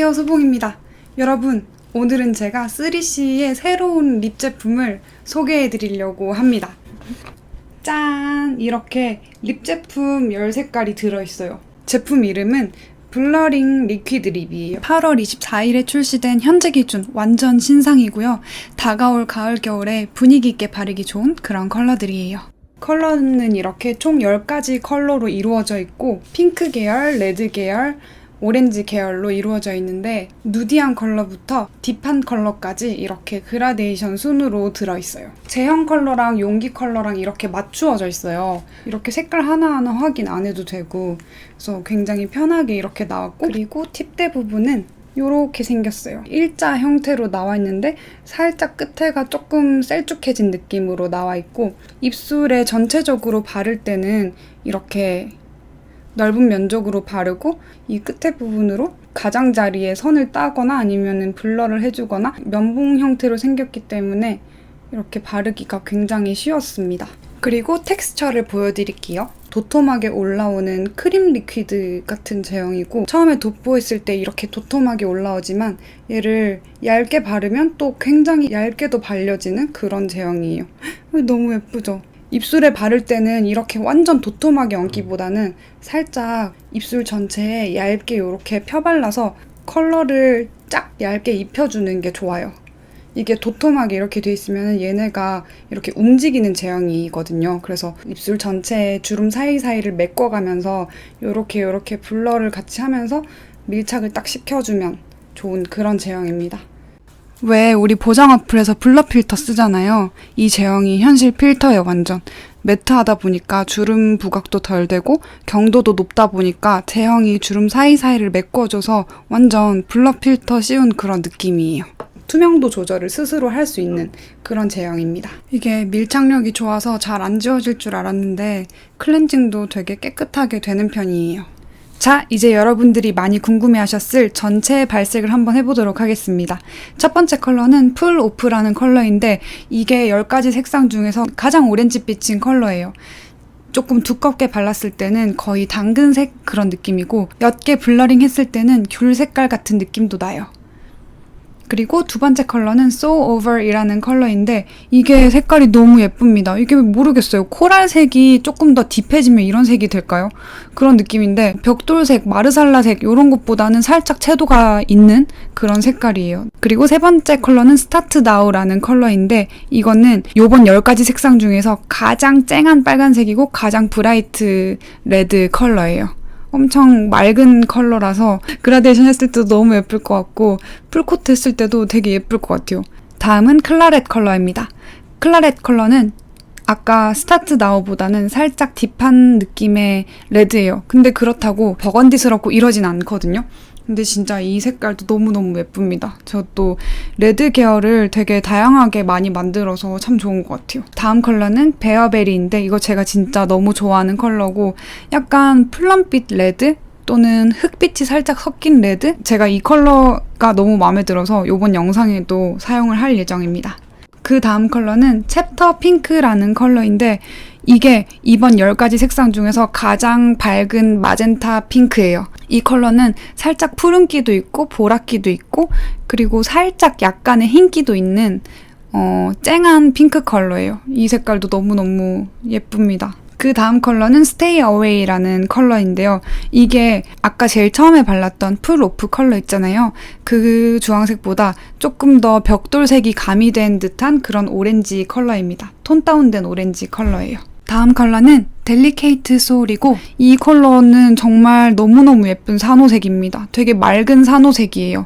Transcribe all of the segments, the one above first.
안녕하세요, 수봉입니다. 여러분, 오늘은 제가 3CE의 새로운 립 제품을 소개해 드리려고 합니다. 짠! 이렇게 립 제품 10색깔이 들어있어요. 제품 이름은 블러링 리퀴드 립이에요. 8월 24일에 출시된 현재 기준 완전 신상이고요. 다가올 가을 겨울에 분위기 있게 바르기 좋은 그런 컬러들이에요. 컬러는 이렇게 총 10가지 컬러로 이루어져 있고 핑크 계열, 레드 계열, 오렌지 계열로 이루어져 있는데 누디한 컬러부터 딥한 컬러까지 이렇게 그라데이션 순으로 들어있어요. 제형 컬러랑 용기 컬러랑 이렇게 맞추어져 있어요. 이렇게 색깔 하나하나 확인 안 해도 되고 그래서 굉장히 편하게 이렇게 나왔고 그리고 팁대 부분은 이렇게 생겼어요. 일자 형태로 나와 있는데 살짝 끝에가 조금 셀쭉해진 느낌으로 나와 있고 입술에 전체적으로 바를 때는 이렇게 넓은 면적으로 바르고 이 끝에 부분으로 가장자리에 선을 따거나 아니면 블러를 해주거나 면봉 형태로 생겼기 때문에 이렇게 바르기가 굉장히 쉬웠습니다. 그리고 텍스처를 보여드릴게요. 도톰하게 올라오는 크림 리퀴드 같은 제형이고 처음에 돋보였을 때 이렇게 도톰하게 올라오지만 얘를 얇게 바르면 또 굉장히 얇게도 발려지는 그런 제형이에요. 너무 예쁘죠? 입술에 바를 때는 이렇게 완전 도톰하게 얹기보다는 살짝 입술 전체에 얇게 이렇게 펴발라서 컬러를 쫙 얇게 입혀주는 게 좋아요. 이게 도톰하게 이렇게 돼 있으면 얘네가 이렇게 움직이는 제형이거든요. 그래서 입술 전체에 주름 사이사이를 메꿔가면서 이렇게 블러를 같이 하면서 밀착을 딱 시켜주면 좋은 그런 제형입니다. 왜 우리 보정 어플에서 블러 필터 쓰잖아요. 이 제형이 현실 필터예요, 완전. 매트하다 보니까 주름 부각도 덜 되고 경도도 높다 보니까 제형이 주름 사이사이를 메꿔줘서 완전 블러 필터 씌운 그런 느낌이에요. 투명도 조절을 스스로 할 수 있는 그런 제형입니다. 이게 밀착력이 좋아서 잘 안 지워질 줄 알았는데 클렌징도 되게 깨끗하게 되는 편이에요. 자, 이제 여러분들이 많이 궁금해하셨을 전체 발색을 한번 해보도록 하겠습니다. 첫 번째 컬러는 풀 오프라는 컬러인데 이게 10가지 색상 중에서 가장 오렌지빛인 컬러예요. 조금 두껍게 발랐을 때는 거의 당근색 그런 느낌이고 옅게 블러링 했을 때는 귤 색깔 같은 느낌도 나요. 그리고 두 번째 컬러는 So Over이라는 컬러인데 이게 색깔이 너무 예쁩니다. 이게 모르겠어요. 코랄색이 조금 더 딥해지면 이런 색이 될까요? 그런 느낌인데 벽돌색, 마르살라색 이런 것보다는 살짝 채도가 있는 그런 색깔이에요. 그리고 세 번째 컬러는 Start Now라는 컬러인데 이거는 요번 10가지 색상 중에서 가장 쨍한 빨간색이고 가장 브라이트 레드 컬러예요. 엄청 맑은 컬러라서 그라데이션 했을 때도 너무 예쁠 것 같고 풀코트 했을 때도 되게 예쁠 것 같아요. 다음은 클라렛 컬러입니다. 클라렛 컬러는 아까 스타트 나우보다는 살짝 딥한 느낌의 레드예요. 근데 그렇다고 버건디스럽고 이러진 않거든요. 근데 진짜 이 색깔도 너무너무 예쁩니다. 저도 레드 계열을 되게 다양하게 많이 만들어서 참 좋은 것 같아요. 다음 컬러는 베어베리인데 이거 제가 진짜 너무 좋아하는 컬러고 약간 플럼빛 레드? 또는 흑빛이 살짝 섞인 레드? 제가 이 컬러가 너무 마음에 들어서 이번 영상에도 사용을 할 예정입니다. 그 다음 컬러는 챕터 핑크라는 컬러인데 이게 이번 10가지 색상 중에서 가장 밝은 마젠타 핑크예요. 이 컬러는 살짝 푸른기도 있고 보랏기도 있고 그리고 살짝 약간의 흰기도 있는 쨍한 핑크 컬러예요. 이 색깔도 너무너무 예쁩니다. 그 다음 컬러는 Stay Away라는 컬러인데요. 이게 아까 제일 처음에 발랐던 풀 오프 컬러 있잖아요. 그 주황색보다 조금 더 벽돌색이 가미된 듯한 그런 오렌지 컬러입니다. 톤 다운된 오렌지 컬러예요. 다음 컬러는 델리케이트 소울이고 이 컬러는 정말 너무너무 예쁜 산호색입니다. 되게 맑은 산호색이에요.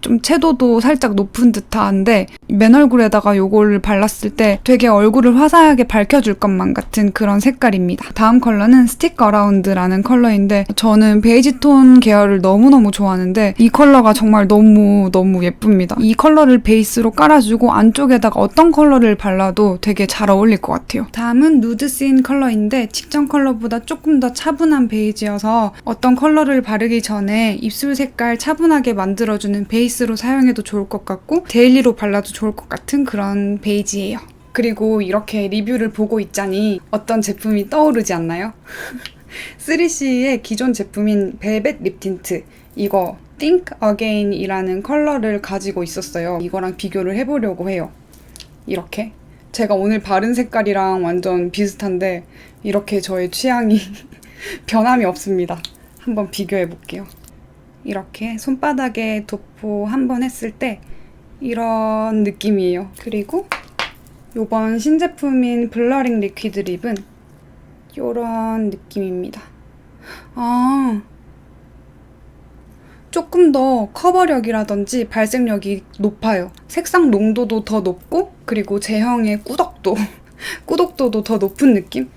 좀 채도도 살짝 높은 듯한데 맨 얼굴에다가 요거를 발랐을 때 되게 얼굴을 화사하게 밝혀줄 것만 같은 그런 색깔입니다. 다음 컬러는 스틱 어라운드라는 컬러인데 저는 베이지 톤 계열을 너무너무 좋아하는데 이 컬러가 정말 너무 예쁩니다. 이 컬러를 베이스로 깔아주고 안쪽에다가 어떤 컬러를 발라도 되게 잘 어울릴 것 같아요. 다음은 누드씬 컬러인데 직전 컬러보다 조금 더 차분한 베이지여서 어떤 컬러를 바르기 전에 입술 색깔 차분하게 만들어주는 베이스로 사용해도 좋을 것 같고 데일리로 발라도 좋을 것 같은 그런 베이지예요. 그리고 이렇게 리뷰를 보고 있자니 어떤 제품이 떠오르지 않나요? 3CE의 기존 제품인 벨벳 립 틴트 이거 Think Again이라는 컬러를 가지고 있었어요. 이거랑 비교를 해보려고 해요. 이렇게. 제가 오늘 바른 색깔이랑 완전 비슷한데 이렇게 저의 취향이 변함이 없습니다. 한번 비교해 볼게요. 이렇게 손바닥에 도포 한번 했을 때 이런 느낌이에요. 그리고 이번 신제품인 블러링 리퀴드 립은 이런 느낌입니다. 조금 더 커버력이라든지 발색력이 높아요. 색상 농도도 더 높고 그리고 제형의 꾸덕도도 더 높은 느낌?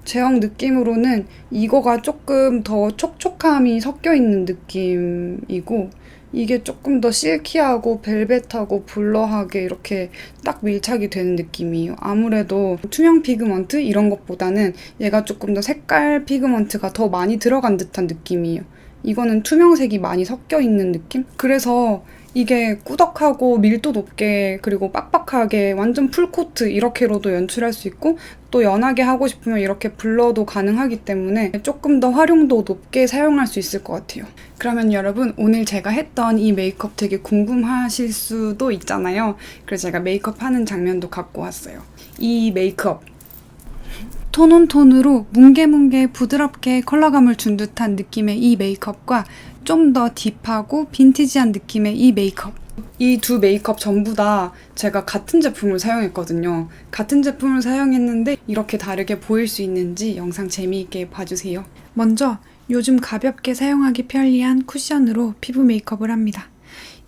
제형 느낌으로는 이거가 조금 더 촉촉함이 섞여 있는 느낌이고 이게 조금 더 실키하고 벨벳하고 블러하게 이렇게 딱 밀착이 되는 느낌이에요. 아무래도 투명 피그먼트 이런 것보다는 얘가 조금 더 색깔 피그먼트가 더 많이 들어간 듯한 느낌이에요. 이거는 투명색이 많이 섞여 있는 느낌? 그래서 이게 꾸덕하고 밀도 높게 그리고 빡빡하게 완전 풀코트 이렇게로도 연출할 수 있고 또 연하게 하고 싶으면 이렇게 블러도 가능하기 때문에 조금 더 활용도 높게 사용할 수 있을 것 같아요. 그러면 여러분 오늘 제가 했던 이 메이크업 되게 궁금하실 수도 있잖아요. 그래서 제가 메이크업 하는 장면도 갖고 왔어요. 이 메이크업 톤온톤으로 뭉게뭉게 부드럽게 컬러감을 준 듯한 느낌의 이 메이크업과 좀 더 딥하고 빈티지한 느낌의 이 메이크업. 이 두 메이크업 전부 다 제가 같은 제품을 사용했거든요. 같은 제품을 사용했는데 이렇게 다르게 보일 수 있는지 영상 재미있게 봐주세요. 먼저 요즘 가볍게 사용하기 편리한 쿠션으로 피부 메이크업을 합니다.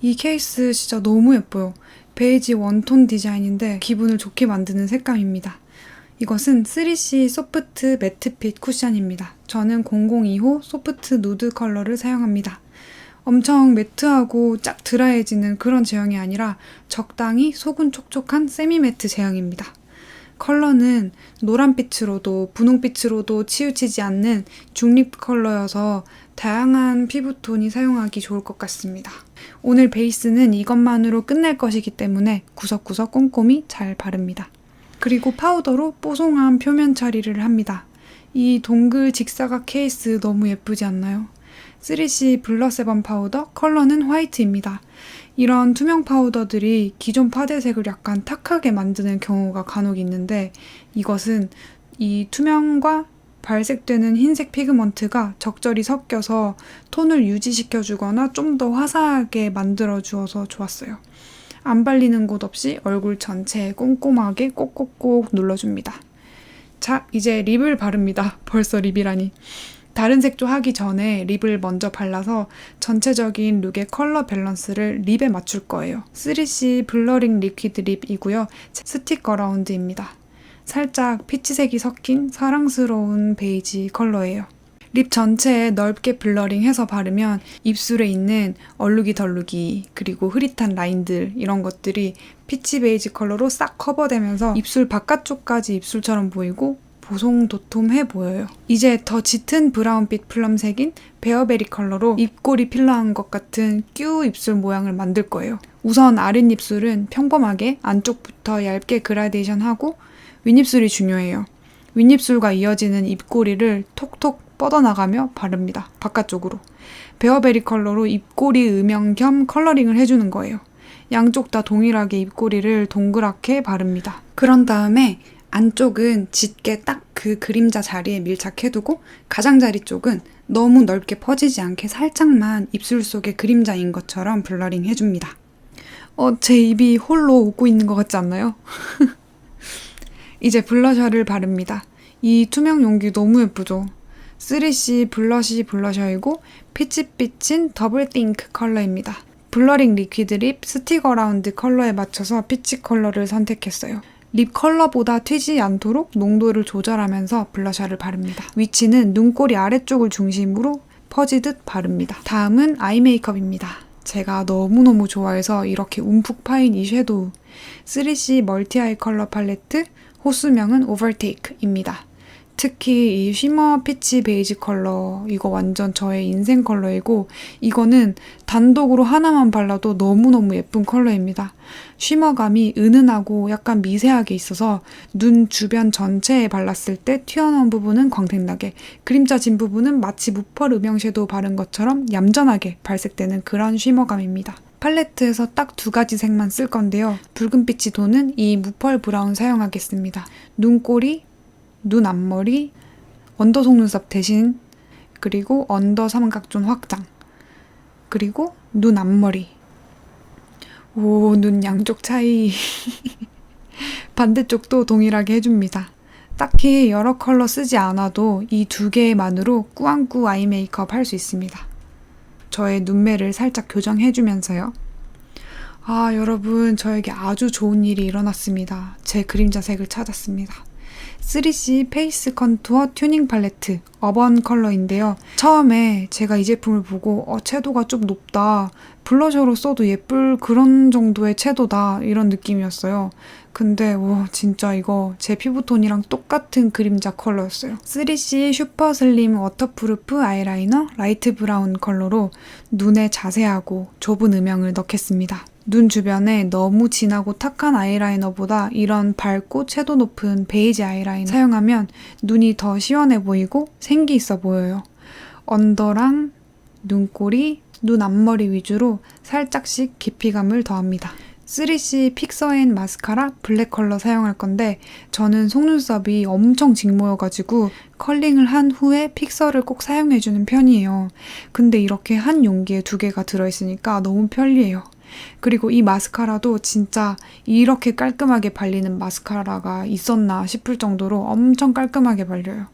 이 케이스 진짜 너무 예뻐요. 베이지 원톤 디자인인데 기분을 좋게 만드는 색감입니다. 이것은 3C 소프트 매트핏 쿠션입니다. 저는 002호 소프트 누드 컬러를 사용합니다. 엄청 매트하고 쫙 드라이해지는 그런 제형이 아니라 적당히 속은 촉촉한 세미 매트 제형입니다. 컬러는 노란빛으로도 분홍빛으로도 치우치지 않는 중립 컬러여서 다양한 피부톤이 사용하기 좋을 것 같습니다. 오늘 베이스는 이것만으로 끝낼 것이기 때문에 구석구석 꼼꼼히 잘 바릅니다. 그리고 파우더로 뽀송한 표면 처리를 합니다. 이 동글 직사각 케이스 너무 예쁘지 않나요? 3C 블러 세범 파우더, 컬러는 화이트입니다. 이런 투명 파우더들이 기존 파데색을 약간 탁하게 만드는 경우가 간혹 있는데 이것은 이 투명과 발색되는 흰색 피그먼트가 적절히 섞여서 톤을 유지시켜주거나 좀 더 화사하게 만들어주어서 좋았어요. 안 발리는 곳 없이 얼굴 전체에 꼼꼼하게 꼭꼭꼭 눌러줍니다. 자, 이제 립을 바릅니다. 벌써 립이라니. 다른 색조 하기 전에 립을 먼저 발라서 전체적인 룩의 컬러 밸런스를 립에 맞출 거예요. 3C 블러링 리퀴드 립이고요. 스틱 어라운드입니다. 살짝 피치색이 섞인 사랑스러운 베이지 컬러예요. 립 전체에 넓게 블러링해서 바르면 입술에 있는 얼룩이 그리고 흐릿한 라인들 이런 것들이 피치 베이지 컬러로 싹 커버되면서 입술 바깥쪽까지 입술처럼 보이고 보송도톰해 보여요. 이제 더 짙은 브라운빛 플럼색인 베어베리 컬러로 입꼬리 필러한 것 같은 뀨 입술 모양을 만들 거예요. 우선 아랫입술은 평범하게 안쪽부터 얇게 그라데이션하고 윗입술이 중요해요. 윗입술과 이어지는 입꼬리를 톡톡 뻗어나가며 바릅니다. 바깥쪽으로. 베어베리 컬러로 입꼬리 음영 겸 컬러링을 해주는 거예요. 양쪽 다 동일하게 입꼬리를 동그랗게 바릅니다. 그런 다음에 안쪽은 짙게 딱 그 그림자 자리에 밀착해두고 가장자리 쪽은 너무 넓게 퍼지지 않게 살짝만 입술 속에 그림자인 것처럼 블러링 해줍니다. 제 입이 홀로 웃고 있는 것 같지 않나요? 이제 블러셔를 바릅니다. 이 투명 용기 너무 예쁘죠? 3C 블러시 블러셔이고 피치빛인 더블 띵크 컬러입니다. 블러링 리퀴드 립 스틱 어라운드 컬러에 맞춰서 피치 컬러를 선택했어요. 립 컬러보다 튀지 않도록 농도를 조절하면서 블러셔를 바릅니다. 위치는 눈꼬리 아래쪽을 중심으로 퍼지듯 바릅니다. 다음은 아이 메이크업입니다. 제가 너무너무 좋아해서 이렇게 움푹 파인 이 섀도우 3C 멀티 아이 컬러 팔레트 호수명은 오버테이크입니다. 특히 이 쉬머 피치 베이지 컬러 이거 완전 저의 인생 컬러이고 이거는 단독으로 하나만 발라도 너무너무 예쁜 컬러입니다. 쉬머감이 은은하고 약간 미세하게 있어서 눈 주변 전체에 발랐을 때 튀어나온 부분은 광택나게 그림자 진 부분은 마치 무펄 음영 섀도우 바른 것처럼 얌전하게 발색되는 그런 쉬머감입니다. 팔레트에서 딱 2가지 색만 쓸 건데요. 붉은빛이 도는 이 무펄 브라운 사용하겠습니다. 눈꼬리, 눈 앞머리, 언더 속눈썹 대신 그리고 언더 삼각존 확장 그리고 눈 앞머리 오, 눈 양쪽 차이 반대쪽도 동일하게 해줍니다. 딱히 여러 컬러 쓰지 않아도 이 2개만으로 꾸안꾸 아이 메이크업 할 수 있습니다. 저의 눈매를 살짝 교정해주면서요. 아, 여러분 저에게 아주 좋은 일이 일어났습니다. 제 그림자 색을 찾았습니다. 3C 페이스 컨투어 튜닝 팔레트 어번 컬러인데요. 처음에 제가 이 제품을 보고 채도가 좀 높다. 블러셔로 써도 예쁠 그런 정도의 채도다. 이런 느낌이었어요. 근데 진짜 이거 제 피부톤이랑 똑같은 그림자 컬러였어요. 3C 슈퍼 슬림 워터프루프 아이라이너 라이트 브라운 컬러로 눈에 자세하고 좁은 음영을 넣겠습니다. 눈 주변에 너무 진하고 탁한 아이라이너보다 이런 밝고 채도 높은 베이지 아이라이너 사용하면 눈이 더 시원해 보이고 생기 있어 보여요. 언더랑 눈꼬리, 눈 앞머리 위주로 살짝씩 깊이감을 더합니다. 3C 픽서앤 마스카라 블랙 컬러 사용할 건데 저는 속눈썹이 엄청 직모여가지고 컬링을 한 후에 픽서를 꼭 사용해주는 편이에요. 근데 이렇게 한 용기에 2개가 들어있으니까 너무 편리해요. 그리고 이 마스카라도 진짜 이렇게 깔끔하게 발리는 마스카라가 있었나 싶을 정도로 엄청 깔끔하게 발려요.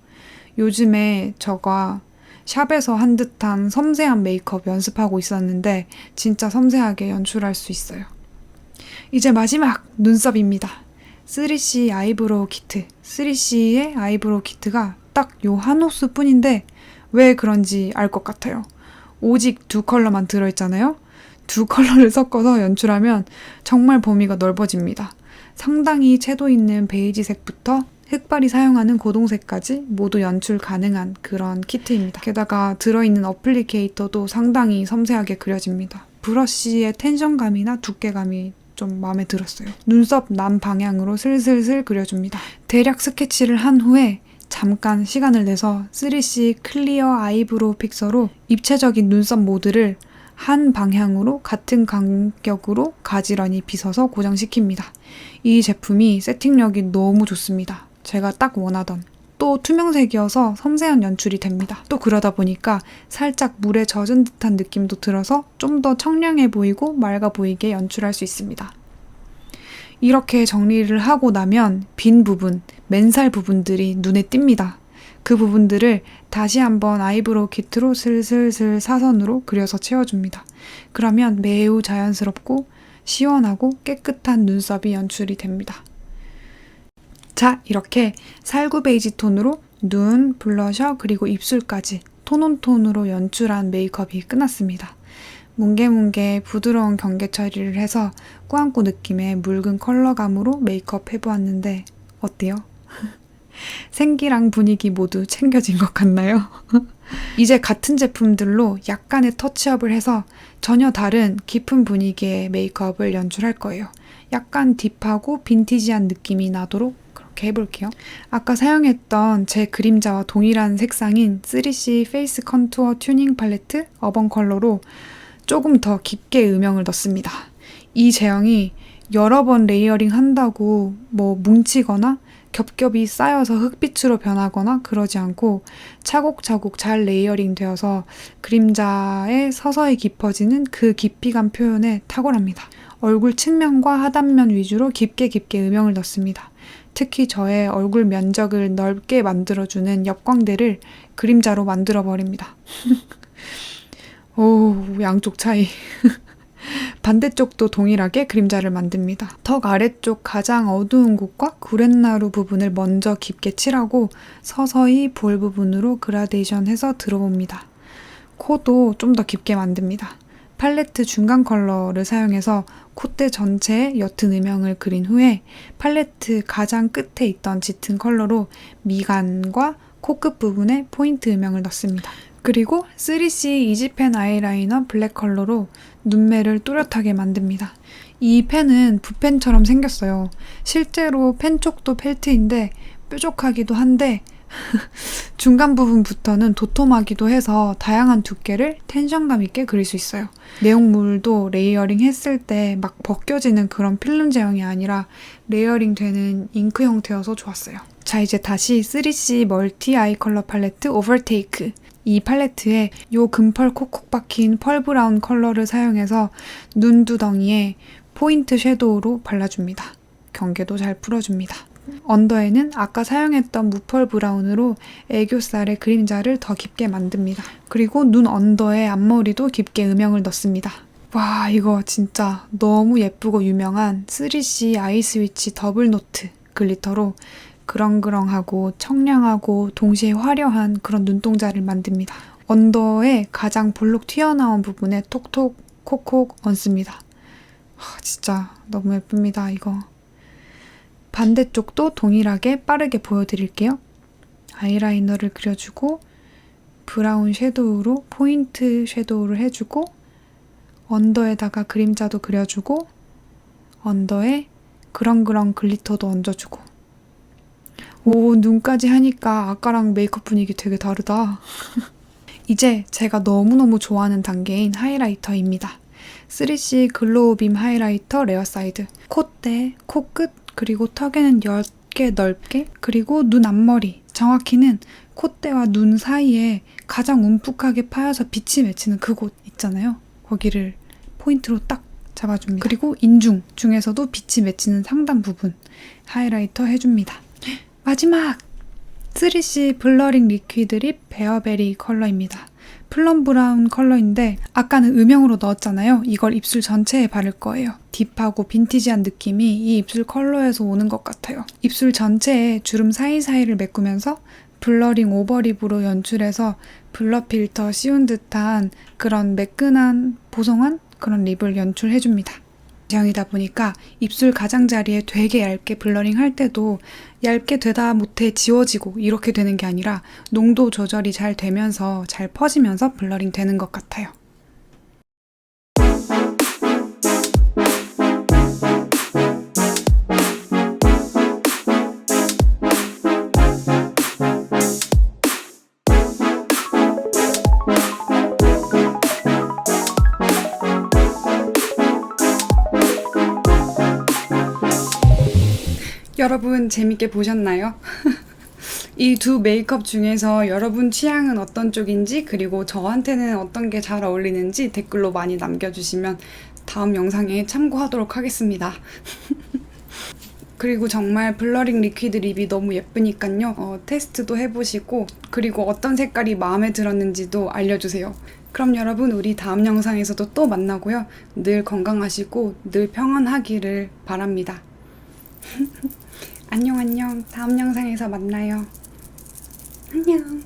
요즘에 제가 샵에서 한 듯한 섬세한 메이크업 연습하고 있었는데 진짜 섬세하게 연출할 수 있어요. 이제 마지막 눈썹입니다. 3C 아이브로우 키트. 3C의 아이브로우 키트가 딱 요 한 호수 뿐인데 왜 그런지 알 것 같아요. 오직 2 컬러만 들어있잖아요. 2 컬러를 섞어서 연출하면 정말 범위가 넓어집니다. 상당히 채도 있는 베이지색부터 흑발이 사용하는 고동색까지 모두 연출 가능한 그런 키트입니다. 게다가 들어있는 어플리케이터도 상당히 섬세하게 그려집니다. 브러쉬의 텐션감이나 두께감이 좀 마음에 들었어요. 눈썹 남 방향으로 슬슬슬 그려줍니다. 대략 스케치를 한 후에 잠깐 시간을 내서 3C 클리어 아이브로우 픽서로 입체적인 눈썹 모드를 한 방향으로 같은 간격으로 가지런히 빗어서 고정시킵니다. 이 제품이 세팅력이 너무 좋습니다. 제가 딱 원하던. 또 투명색이어서 섬세한 연출이 됩니다. 또 그러다 보니까 살짝 물에 젖은 듯한 느낌도 들어서 좀 더 청량해 보이고 맑아 보이게 연출할 수 있습니다. 이렇게 정리를 하고 나면 빈 부분, 맨살 부분들이 눈에 띕니다. 그 부분들을 다시 한번 아이브로우 키트로 슬슬슬 사선으로 그려서 채워줍니다. 그러면 매우 자연스럽고 시원하고 깨끗한 눈썹이 연출이 됩니다. 자, 이렇게 살구 베이지 톤으로 눈, 블러셔, 그리고 입술까지 톤온톤으로 연출한 메이크업이 끝났습니다. 뭉게뭉게 부드러운 경계 처리를 해서 꾸안꾸 느낌의 묽은 컬러감으로 메이크업 해보았는데 어때요? 생기랑 분위기 모두 챙겨진 것 같나요? 이제 같은 제품들로 약간의 터치업을 해서 전혀 다른 깊은 분위기의 메이크업을 연출할 거예요. 약간 딥하고 빈티지한 느낌이 나도록 그렇게 해볼게요. 아까 사용했던 제 그림자와 동일한 색상인 3C 페이스 컨투어 튜닝 팔레트 어번 컬러로 조금 더 깊게 음영을 넣습니다. 이 제형이 여러 번 레이어링 한다고 뭉치거나 겹겹이 쌓여서 흑빛으로 변하거나 그러지 않고 차곡차곡 잘 레이어링 되어서 그림자에 서서히 깊어지는 그 깊이감 표현에 탁월합니다. 얼굴 측면과 하단면 위주로 깊게 음영을 넣습니다. 특히 저의 얼굴 면적을 넓게 만들어주는 옆광대를 그림자로 만들어버립니다. 오, 양쪽 차이. 반대쪽도 동일하게 그림자를 만듭니다. 턱 아래쪽 가장 어두운 곳과 구렛나루 부분을 먼저 깊게 칠하고 서서히 볼 부분으로 그라데이션해서 들어옵니다. 코도 좀 더 깊게 만듭니다. 팔레트 중간 컬러를 사용해서 콧대 전체에 옅은 음영을 그린 후에 팔레트 가장 끝에 있던 짙은 컬러로 미간과 코끝 부분에 포인트 음영을 넣습니다. 그리고 3C 이지펜 아이라이너 블랙 컬러로 눈매를 또렷하게 만듭니다. 이 펜은 붓펜처럼 생겼어요. 실제로 펜 쪽도 펠트인데 뾰족하기도 한데 중간 부분부터는 도톰하기도 해서 다양한 두께를 텐션감 있게 그릴 수 있어요. 내용물도 레이어링 했을 때 막 벗겨지는 그런 필름 제형이 아니라 레이어링 되는 잉크 형태여서 좋았어요. 자, 이제 다시 3C 멀티 아이 컬러 팔레트 오버테이크. 이 팔레트에 요 금펄 콕콕 박힌 펄 브라운 컬러를 사용해서 눈두덩이에 포인트 섀도우로 발라줍니다. 경계도 잘 풀어줍니다. 언더에는 아까 사용했던 무펄 브라운으로 애교살의 그림자를 더 깊게 만듭니다. 그리고 눈 언더에 앞머리도 깊게 음영을 넣습니다. 와, 이거 진짜 너무 예쁘고 유명한 3C 아이 스위치 더블 노트 글리터로 그렁그렁하고 청량하고 동시에 화려한 그런 눈동자를 만듭니다. 언더에 가장 볼록 튀어나온 부분에 톡톡 콕콕 얹습니다. 진짜 너무 예쁩니다, 이거. 반대쪽도 동일하게 빠르게 보여드릴게요. 아이라이너를 그려주고 브라운 섀도우로 포인트 섀도우를 해주고 언더에다가 그림자도 그려주고 언더에 그렁그렁 글리터도 얹어주고. 오, 눈까지 하니까 아까랑 메이크업 분위기 되게 다르다. 이제 제가 너무너무 좋아하는 단계인 하이라이터입니다. 3C 글로우 빔 하이라이터 레어 사이드. 콧대, 코끝, 그리고 턱에는 옅게 넓게, 그리고 눈 앞머리, 정확히는 콧대와 눈 사이에 가장 움푹하게 파여서 빛이 맺히는 그곳 있잖아요. 거기를 포인트로 딱 잡아줍니다. 그리고 인중 중에서도 빛이 맺히는 상단 부분 하이라이터 해줍니다. 마지막! 3C 블러링 리퀴드 립 베어베리 컬러입니다. 플럼 브라운 컬러인데 아까는 음영으로 넣었잖아요. 이걸 입술 전체에 바를 거예요. 딥하고 빈티지한 느낌이 이 입술 컬러에서 오는 것 같아요. 입술 전체에 주름 사이사이를 메꾸면서 블러링 오버립으로 연출해서 블러 필터 씌운 듯한 그런 매끈한 보송한 그런 립을 연출해줍니다. 제형이다 보니까 입술 가장자리에 되게 얇게 블러링 할 때도 얇게 되다 못해 지워지고 이렇게 되는 게 아니라 농도 조절이 잘 되면서 잘 퍼지면서 블러링 되는 것 같아요. 여러분 재밌게 보셨나요? 이 두 메이크업 중에서 여러분 취향은 어떤 쪽인지, 그리고 저한테는 어떤 게 잘 어울리는지 댓글로 많이 남겨주시면 다음 영상에 참고하도록 하겠습니다. 그리고 정말 블러링 리퀴드 립이 너무 예쁘니까요. 테스트도 해보시고, 그리고 어떤 색깔이 마음에 들었는지도 알려주세요. 그럼 여러분, 우리 다음 영상에서도 또 만나고요. 늘 건강하시고 늘 평안하기를 바랍니다. 안녕. 다음 영상에서 만나요. 안녕.